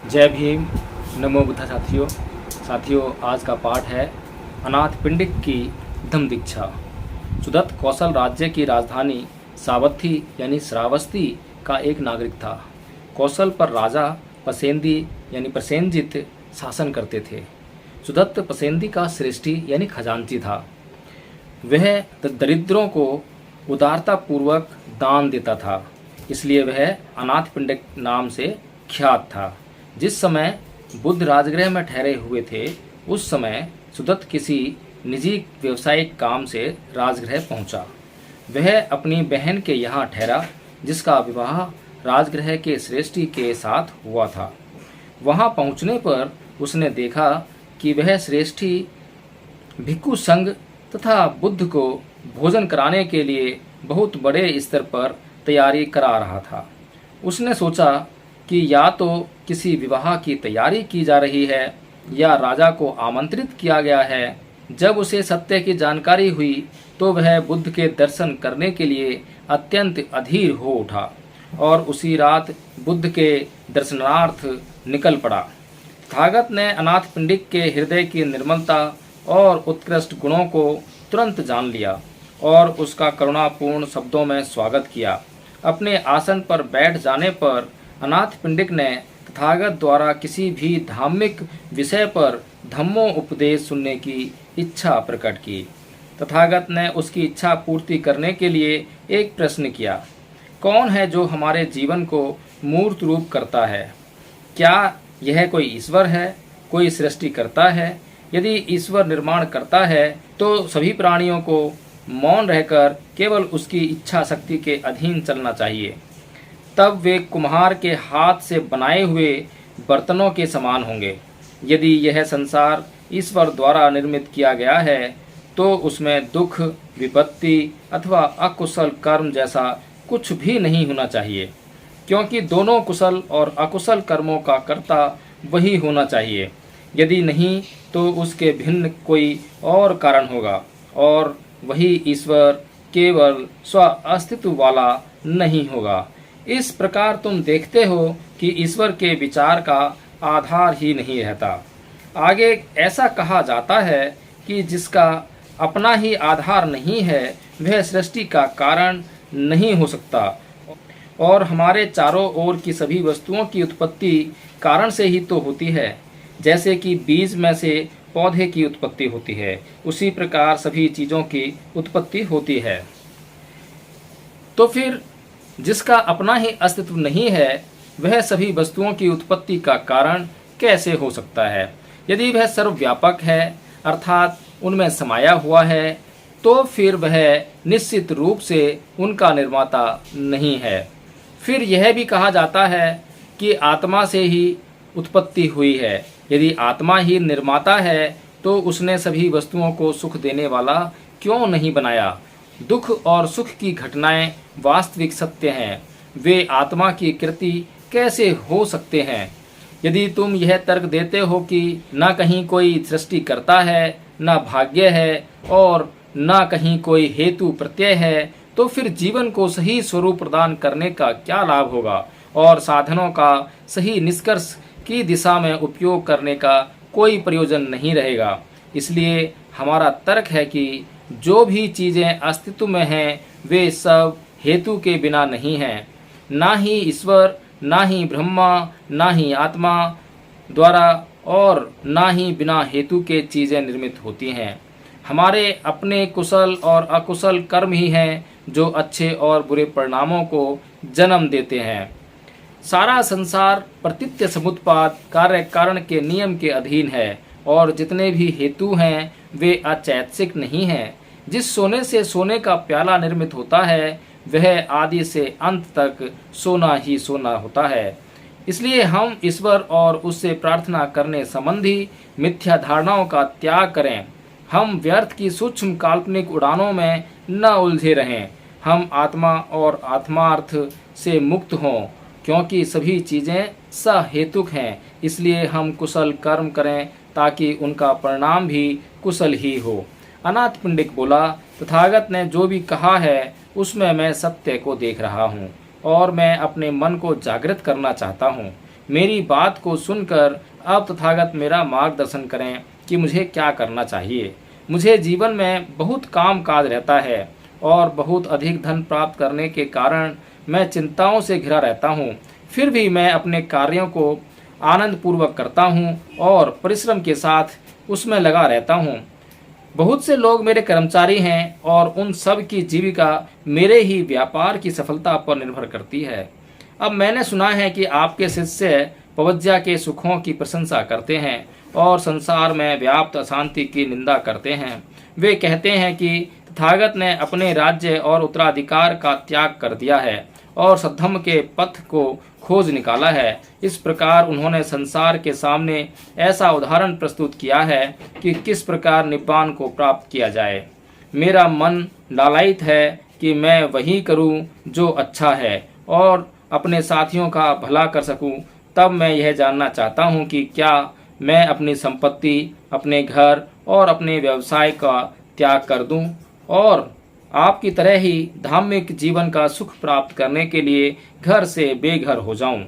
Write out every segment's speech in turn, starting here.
जय भीम। नमो बुद्धा साथियों, आज का पाठ है अनाथ पिंडिक की धम्म दीक्षा। सुदत्त कौशल राज्य की राजधानी सावथी यानी श्रावस्ती का एक नागरिक था। कौशल पर राजा पसेंदी यानी प्रसेनजित शासन करते थे। सुदत्त पसेंदी का श्रेष्ठी यानी खजांची था। वह दरिद्रों को उदारतापूर्वक दान देता था, इसलिए वह अनाथ पिंडिक नाम से ख्यात था। जिस समय बुद्ध राजगृह में ठहरे हुए थे, उस समय सुदत्त किसी निजी व्यवसायिक काम से राजगृह पहुंचा। वह अपनी बहन के यहाँ ठहरा, जिसका विवाह राजगृह के श्रेष्ठी के साथ हुआ था। वहां पहुंचने पर उसने देखा कि वह श्रेष्ठी भिक्षु संघ तथा बुद्ध को भोजन कराने के लिए बहुत बड़े स्तर पर तैयारी करा रहा था। उसने सोचा कि या तो किसी विवाह की तैयारी की जा रही है या राजा को आमंत्रित किया गया है। जब उसे सत्य की जानकारी हुई तो वह बुद्ध के दर्शन करने के लिए अत्यंत अधीर हो उठा और उसी रात बुद्ध के दर्शनार्थ निकल पड़ा। तथागत ने अनाथ पिंडिक के हृदय की निर्मलता और उत्कृष्ट गुणों को तुरंत जान लिया और उसका करुणापूर्ण शब्दों में स्वागत किया। अपने आसन पर बैठ जाने पर अनाथ पिंडिक ने तथागत द्वारा किसी भी धार्मिक विषय पर धम्मोपदेश सुनने की इच्छा प्रकट की। तथागत ने उसकी इच्छा पूर्ति करने के लिए एक प्रश्न किया, कौन है जो हमारे जीवन को मूर्त रूप करता है? क्या यह कोई ईश्वर है, कोई सृष्टि करता है? यदि ईश्वर निर्माण करता है तो सभी प्राणियों को मौन रहकर केवल उसकी इच्छा शक्ति के अधीन चलना चाहिए। तब वे कुम्हार के हाथ से बनाए हुए बर्तनों के समान होंगे। यदि यह संसार ईश्वर द्वारा निर्मित किया गया है तो उसमें दुख, विपत्ति अथवा अकुशल कर्म जैसा कुछ भी नहीं होना चाहिए, क्योंकि दोनों कुशल और अकुशल कर्मों का कर्ता वही होना चाहिए। यदि नहीं तो उसके भिन्न कोई और कारण होगा और वही ईश्वर केवल स्व अस्तित्व वाला नहीं होगा। इस प्रकार तुम देखते हो कि ईश्वर के विचार का आधार ही नहीं रहता। आगे ऐसा कहा जाता है कि जिसका अपना ही आधार नहीं है वह सृष्टि का कारण नहीं हो सकता, और हमारे चारों ओर की सभी वस्तुओं की उत्पत्ति कारण से ही तो होती है। जैसे कि बीज में से पौधे की उत्पत्ति होती है, उसी प्रकार सभी चीज़ों की उत्पत्ति होती है। तो फिर जिसका अपना ही अस्तित्व नहीं है वह सभी वस्तुओं की उत्पत्ति का कारण कैसे हो सकता है? यदि वह सर्वव्यापक है अर्थात उनमें समाया हुआ है, तो फिर वह निश्चित रूप से उनका निर्माता नहीं है। फिर यह भी कहा जाता है कि आत्मा से ही उत्पत्ति हुई है। यदि आत्मा ही निर्माता है तो उसने सभी वस्तुओं को सुख देने वाला क्यों नहीं बनाया? दुख और सुख की घटनाएं वास्तविक सत्य हैं, वे आत्मा की कृति कैसे हो सकते हैं? यदि तुम यह तर्क देते हो कि न कहीं कोई सृष्टि करता है, न भाग्य है और न कहीं कोई हेतु प्रत्यय है, तो फिर जीवन को सही स्वरूप प्रदान करने का क्या लाभ होगा और साधनों का सही निष्कर्ष की दिशा में उपयोग करने का कोई प्रयोजन नहीं रहेगा। इसलिए हमारा तर्क है कि जो भी चीज़ें अस्तित्व में हैं वे सब हेतु के बिना नहीं हैं। ना ही ईश्वर, ना ही ब्रह्मा, ना ही आत्मा द्वारा और ना ही बिना हेतु के चीज़ें निर्मित होती हैं। हमारे अपने कुशल और अकुशल कर्म ही हैं जो अच्छे और बुरे परिणामों को जन्म देते हैं। सारा संसार प्रतीत्य समुत्पाद कार्य कारण के नियम के अधीन है और जितने भी हेतु हैं वे अचैतसिक नहीं हैं। जिस सोने से सोने का प्याला निर्मित होता है वह आदि से अंत तक सोना ही सोना होता है। इसलिए हम ईश्वर और उससे प्रार्थना करने संबंधी मिथ्या धारणाओं का त्याग करें। हम व्यर्थ की सूक्ष्म काल्पनिक उड़ानों में न उलझे रहें। हम आत्मा और आत्मार्थ से मुक्त हों, क्योंकि सभी चीज़ें सहेतुक हैं। इसलिए हम कुशल कर्म करें ताकि उनका परिणाम भी कुशल ही हो। अनाथ पिंडिक बोला, तथागत ने जो भी कहा है उसमें मैं सत्य को देख रहा हूँ और मैं अपने मन को जागृत करना चाहता हूँ, मेरी बात को सुनकर अब तथागत मेरा मार्गदर्शन करें कि मुझे क्या करना चाहिए। मुझे जीवन में बहुत काम काज रहता है और बहुत अधिक धन प्राप्त करने के कारण मैं चिंताओं से घिरा रहता हूँ। फिर भी मैं अपने कार्यों को आनंद पूर्वक करता हूँ और परिश्रम के साथ उसमें लगा रहता हूँ। बहुत से लोग मेरे कर्मचारी हैं और उन सब की जीविका मेरे ही व्यापार की सफलता पर निर्भर करती है। अब मैंने सुना है कि आपके शिष्य पवज्या के सुखों की प्रशंसा करते हैं और संसार में व्याप्त अशांति की निंदा करते हैं। वे कहते हैं कि तथागत ने अपने राज्य और उत्तराधिकार का त्याग कर दिया है और सद्धम्म के पथ को खोज निकाला है। इस प्रकार उन्होंने संसार के सामने ऐसा उदाहरण प्रस्तुत किया है कि किस प्रकार निब्बान को प्राप्त किया जाए। मेरा मन लालायित है कि मैं वही करूं जो अच्छा है और अपने साथियों का भला कर सकूं। तब मैं यह जानना चाहता हूं कि क्या मैं अपनी संपत्ति, अपने घर और अपने व्यवसाय का त्याग कर दूं और आपकी तरह ही धार्मिक जीवन का सुख प्राप्त करने के लिए घर से बेघर हो जाऊं।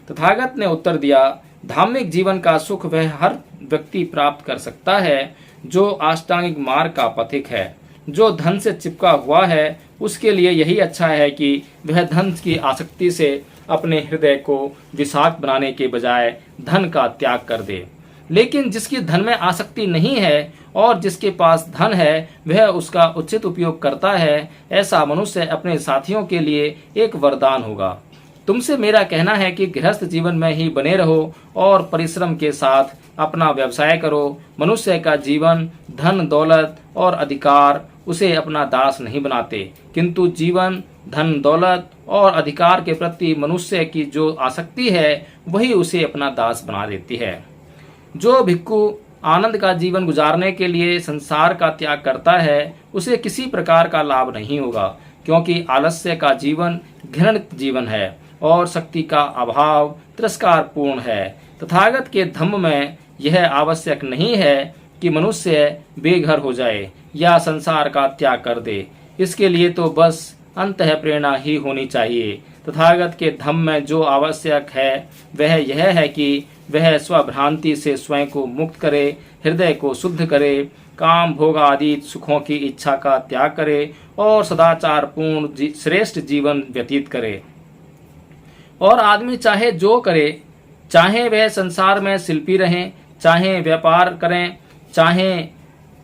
तथागत ने उत्तर दिया, धार्मिक जीवन का सुख वह हर व्यक्ति प्राप्त कर सकता है जो अष्टांगिक मार्ग का पथिक है। जो धन से चिपका हुआ है उसके लिए यही अच्छा है कि वह धन की आसक्ति से अपने हृदय को विषाक्त बनाने के बजाय धन का त्याग कर दे। लेकिन जिसकी धन में आसक्ति नहीं है और जिसके पास धन है वह उसका उचित उपयोग करता है, ऐसा मनुष्य अपने साथियों के लिए एक वरदान होगा। तुमसे मेरा कहना है कि गृहस्थ जीवन में ही बने रहो और परिश्रम के साथ अपना व्यवसाय करो। मनुष्य का जीवन, धन, दौलत और अधिकार उसे अपना दास नहीं बनाते, किंतु जीवन, धन, दौलत और अधिकार के प्रति मनुष्य की जो आसक्ति है वही उसे अपना दास बना देती है। जो भिक्खु आनंद का जीवन गुजारने के लिए संसार का त्याग करता है उसे किसी प्रकार का लाभ नहीं होगा, क्योंकि आलस्य का जीवन घृणित जीवन है और शक्ति का अभाव तिरस्कारपूर्ण है। तथागत के धम्म में यह आवश्यक नहीं है कि मनुष्य बेघर हो जाए या संसार का त्याग कर दे। इसके लिए तो बस अंतः प्रेरणा ही होनी चाहिए। तथागत के धम्म में जो आवश्यक है वह यह है कि वह स्वभ्रांति से स्वयं को मुक्त करे, हृदय को शुद्ध करे, काम भोग आदि सुखों की इच्छा का त्याग करे और सदाचार पूर्ण श्रेष्ठ जीवन व्यतीत करे। और आदमी चाहे जो करे, चाहे वह संसार में शिल्पी रहें, चाहे व्यापार करें, चाहे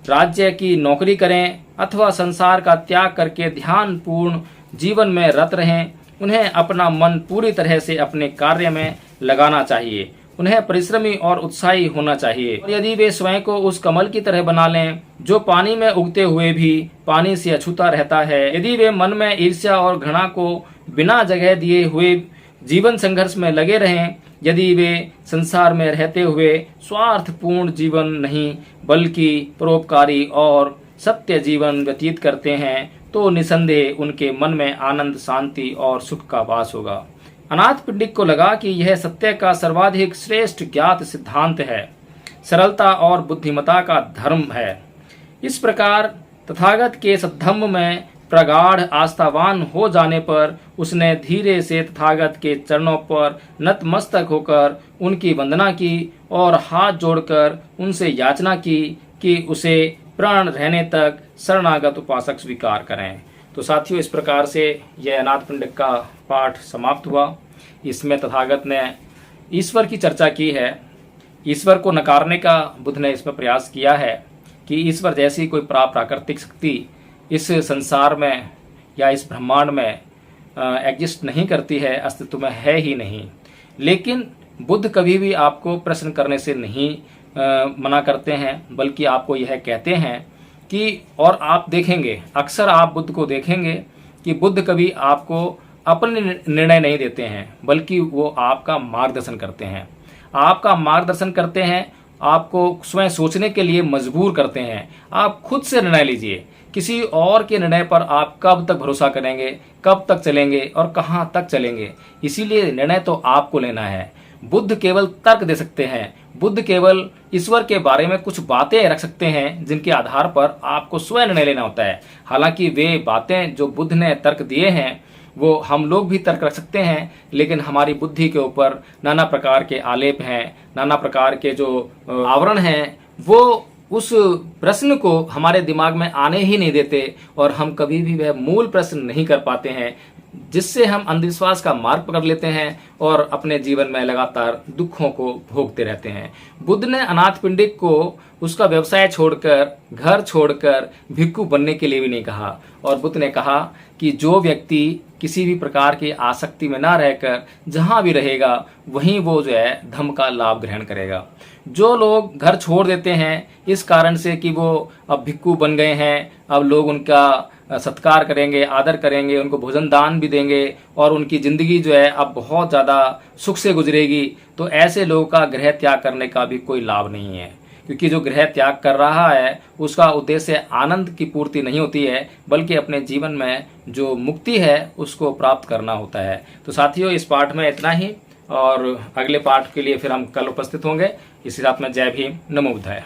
राज्य की नौकरी करें अथवा संसार का त्याग करके ध्यान पूर्ण जीवन में रत रहें, उन्हें अपना मन पूरी तरह से अपने कार्य में लगाना चाहिए। उन्हें परिश्रमी और उत्साही होना चाहिए। और यदि वे स्वयं को उस कमल की तरह बना लें जो पानी में उगते हुए भी पानी से अछूता रहता है, यदि वे मन में ईर्ष्या और घृणा को बिना जगह दिए हुए जीवन संघर्ष में लगे रहें, यदि वे संसार में रहते हुए स्वार्थपूर्ण जीवन नहीं बल्कि परोपकारी और सत्य जीवन व्यतीत करते हैं, तो निसंदेह उनके मन में आनंद, शांति और सुख का वास होगा। अनाथ पिंडिक को लगा कि यह सत्य का सर्वाधिक श्रेष्ठ ज्ञात सिद्धांत है, सरलता और बुद्धिमता का धर्म है। इस प्रकार तथागत के सद्धम्म में प्रगाढ़ आस्थावान हो जाने पर उसने धीरे से तथागत के चरणों पर नतमस्तक होकर उनकी वंदना की और हाथ जोड़कर उनसे याचना की कि उसे प्राण रहने तक शरणागत उपासक स्वीकार करें। तो साथियों, इस प्रकार से यह अनाथ पिंडिक का पाठ समाप्त हुआ। इसमें तथागत ने ईश्वर की चर्चा की है। ईश्वर को नकारने का बुद्ध ने इसमें प्रयास किया है कि ईश्वर जैसी कोई प्राकृतिक शक्ति इस संसार में या इस ब्रह्मांड में एग्जिस्ट नहीं करती है, अस्तित्व में है ही नहीं। लेकिन बुद्ध कभी भी आपको प्रश्न करने से नहीं मना करते हैं, बल्कि आपको यह कहते हैं कि, और आप देखेंगे, अक्सर आप बुद्ध को देखेंगे कि बुद्ध कभी आपको अपने निर्णय नहीं देते हैं, बल्कि वो आपका मार्गदर्शन करते हैं। आपका मार्गदर्शन करते हैं, आपको स्वयं सोचने के लिए मजबूर करते हैं। आप खुद से निर्णय लीजिए। किसी और के निर्णय पर आप कब तक भरोसा करेंगे, कब तक चलेंगे और कहाँ तक चलेंगे? इसीलिए निर्णय तो आपको लेना है। बुद्ध केवल तर्क दे सकते हैं। बुद्ध केवल ईश्वर के बारे में कुछ बातें रख सकते हैं जिनके आधार पर आपको स्वयं निर्णय लेना होता है। हालांकि वे बातें जो बुद्ध ने तर्क दिए हैं वो हम लोग भी तर्क रख सकते हैं, लेकिन हमारी बुद्धि के ऊपर नाना प्रकार के आलेप हैं, नाना प्रकार के जो आवरण हैं, वो उस प्रश्न को हमारे दिमाग में आने ही नहीं देते और हम कभी भी वह मूल प्रश्न नहीं कर पाते हैं, जिससे हम अंधविश्वास का मार्ग पकड़ लेते हैं और अपने जीवन में लगातार दुखों को भोगते रहते हैं। बुद्ध ने अनाथ पिंडिक को उसका व्यवसाय छोड़कर, घर छोड़कर भिक्षु बनने के लिए भी नहीं कहा, और बुद्ध ने कहा कि जो व्यक्ति किसी भी प्रकार की आसक्ति में ना रहकर जहां भी रहेगा वहीं वो जो है धम्म का लाभ ग्रहण करेगा। जो लोग घर छोड़ देते हैं इस कारण से कि वो अब भिक्षु बन गए हैं, अब लोग उनका सत्कार करेंगे, आदर करेंगे, उनको भोजन दान भी देंगे और उनकी ज़िंदगी जो है अब बहुत ज़्यादा सुख से गुजरेगी, तो ऐसे लोगों का गृह त्याग करने का भी कोई लाभ नहीं है, क्योंकि जो गृह त्याग कर रहा है उसका उद्देश्य आनंद की पूर्ति नहीं होती है, बल्कि अपने जीवन में जो मुक्ति है उसको प्राप्त करना होता है। तो साथियों, इस पाठ में इतना ही, और अगले पाठ के लिए फिर हम कल उपस्थित होंगे। इसी साथ में जय भीम, नमो बुद्धाय।